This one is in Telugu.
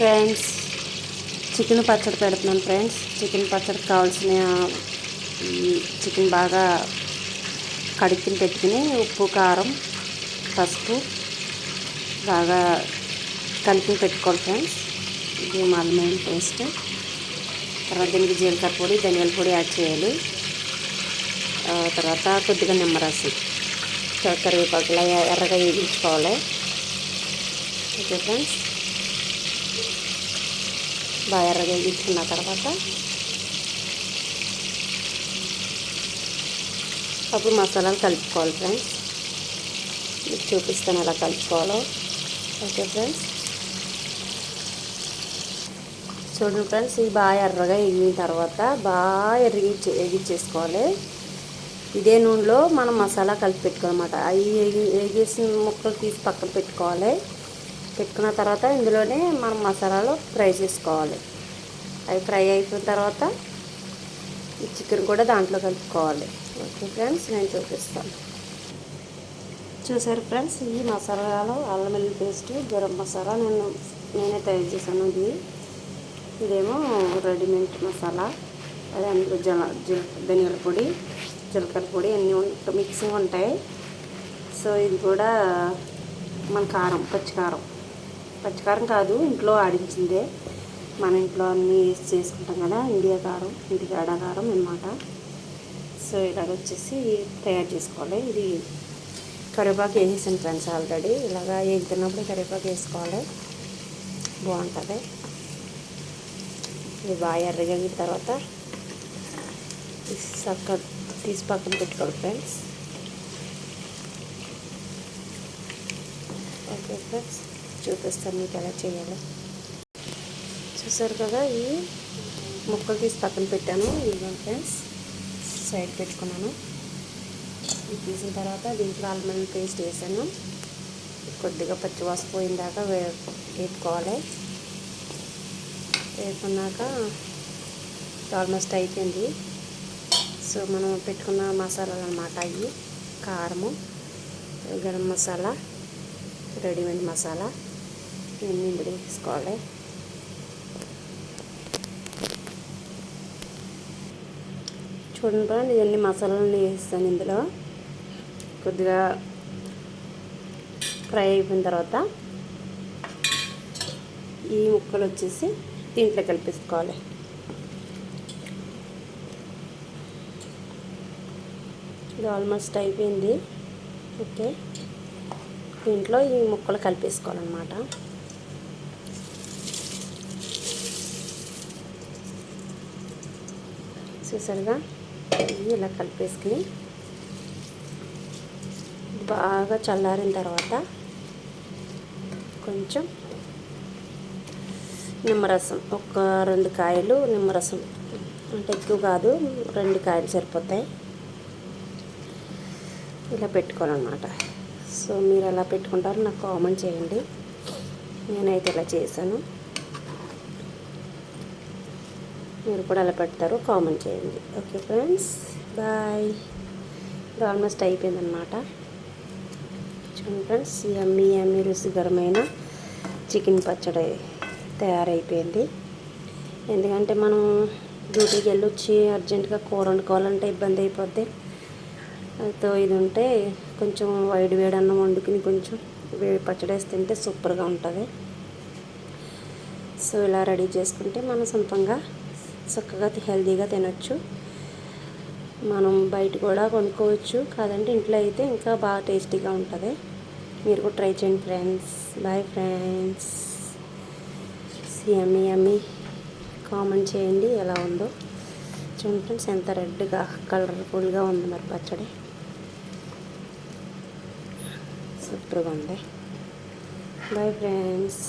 ఫ్రెండ్స్, చికెన్ పచ్చడి పెడుతున్నాను ఫ్రెండ్స్. చికెన్ పచ్చడికి కావాల్సిన చికెన్ బాగా కడుక్కుని పెట్టుకుని ఉప్పు, కారం, పసుపు బాగా కలిపి పెట్టుకోవాలి ఫ్రెండ్స్. ఇది అల్లం పేస్ట్, తర్వాత దీనికి జీలకర్ర పొడి, ధనియాల పొడి యాడ్ చేయాలి. తర్వాత కొద్దిగా నిమ్మరసం, కరివేపాకులు ఎర్రగా వేయించుకోవాలి. ఓకే ఫ్రెండ్స్, బాగా ఎర్రగా వేయించుకున్న తర్వాత అప్పుడు మసాలాలు కలుపుకోవాలి ఫ్రెండ్స్. మీకు చూపిస్తాను ఎలా కలుపుకోవాలో. ఓకే ఫ్రెండ్స్, చూడండి ఫ్రెండ్స్, ఇవి బాగా ఎర్రగా వేగిన తర్వాత బాగా వేగించేసుకోవాలి. ఇదే నూనెలో మనం మసాలా కలిపి పెట్టుకోవాలన్నమాట. అవి వేగేసిన ముక్కలు తీసి పక్కన పెట్టుకోవాలి. పెట్టుకున్న తర్వాత ఇందులోనే మనం మసాలాలో ఫ్రై చేసుకోవాలి. అవి ఫ్రై అయిపోయిన తర్వాత ఈ చికెన్ కూడా దాంట్లో కలుపుకోవాలి. ఓకే ఫ్రెండ్స్, నేను చూపిస్తాను. చూసారు ఫ్రెండ్స్, ఈ మసాలాలో అల్లం వెల్లుల్లి పేస్ట్, గరం మసాలా నేనే తయారు చేశాను. ఇదేమో రెడీమేడ్ మసాలా. అది అందులో ధనియాల పొడి, జీలకర్ర పొడి అన్నీ మిక్సింగ్ ఉంటాయి. సో ఇది కూడా మన కారం, పచ్చికారం కాదు, ఇంట్లో ఆడించిందే. మన ఇంట్లో అన్నీ వేసి చేసుకుంటాం కదా, ఇండియా కారం, ఇంటికాడ కారం అన్నమాట. సో ఇలాగ వచ్చేసి తయారు చేసుకోవాలి. ఇది కరివేపాకు వేసేసాను ఫ్రెండ్స్ ఆల్రెడీ. ఇలాగా వేగుతున్నప్పుడు కరివేపాకు వేసుకోవాలి, బాగుంటుంది. ఇది బాగా ఎర్రగిన తర్వాత తీసి పక్కన పెట్టుకోవాలి ఫ్రెండ్స్. ఓకే ఫ్రెండ్స్, చూపిస్తాను మీకు ఎలా చేయాలో. చూసారు కదా, ఈ ముక్కలు తీసి పక్కన పెట్టాను. ఇదిగో ఫ్రెండ్స్, సైడ్ పెట్టుకున్నాను. ఇది తీసిన తర్వాత దీంట్లో అల్లం వెల్లుల్లి పేస్ట్ వేసాను. కొద్దిగా పచ్చివాసన పోయిందాకా వేపుకోవాలి. వేపుకున్నాక ఆల్మోస్ట్ అయిపోయింది. సో మనం పెట్టుకున్న మసాలాలు అన్నమాట ఇవి: కారము, గరం మసాలా, రెడీమేడ్ మసాలా ఇవన్నీ ఇందులో వేసుకోవాలి. చూడండి, ఇవన్నీ మసాలాలు వేస్తాను ఇందులో. కొద్దిగా ఫ్రై అయిపోయిన తర్వాత ఈ ముక్కలు వచ్చేసి దీంట్లో కలిపేసుకోవాలి. ఇది ఆల్మోస్ట్ అయిపోయింది. ఓకే, దీంట్లో ఈ ముక్కలు కలిపేసుకోవాలన్నమాట. చూసారుగా, ఇలా కలిపేసుకుని బాగా చల్లారిన తర్వాత కొంచెం నిమ్మరసం, ఒక 2 కాయలు నిమ్మరసం, అంటే ఎక్కువ కాదు, 2 కాయలు సరిపోతాయి. ఇలా పెట్టుకోవాలన్నమాట. సో మీరు ఎలా పెట్టుకుంటారో నాకు కామెంట్ చేయండి. నేనైతే ఇలా చేశాను, మీరు కూడా ఎలా పెడతారో కామెంట్ చేయండి. Okay friends, bye. ఇది ఆల్మోస్ట్ అయిపోయిందన్నమాట. చూడండి ఫ్రెండ్స్, యమ్మీ రుచికరమైన చికెన్ పచ్చడి తయారైపోయింది. ఎందుకంటే మనం డ్యూటీకి వెళ్ళొచ్చి అర్జెంటుగా కూర వండుకోవాలంటే ఇబ్బంది అయిపోద్ది. సో ఇది ఉంటే కొంచెం వేడి అన్నం వండుకుని కొంచెం పచ్చడి వేసి తింటే సూపర్గా ఉంటుంది. సో ఇలా రెడీ చేసుకుంటే మనం సొంతంగా చక్కగా హెల్తీగా తినొచ్చు. మనం బయట కూడా కొనుక్కోవచ్చు, కాదంటే ఇంట్లో అయితే ఇంకా బాగా టేస్టీగా ఉంటుంది. మీరు కూడా ట్రై చేయండి friends. Boy friends. Yummy comment చేయండి ఎలా ఉందో. చూడండి ఫ్రెండ్స్, ఎంత రెడ్గా కలర్ఫుల్గా ఉంది మరి పచ్చడి. సూపర్గా ఉంది. Bye friends.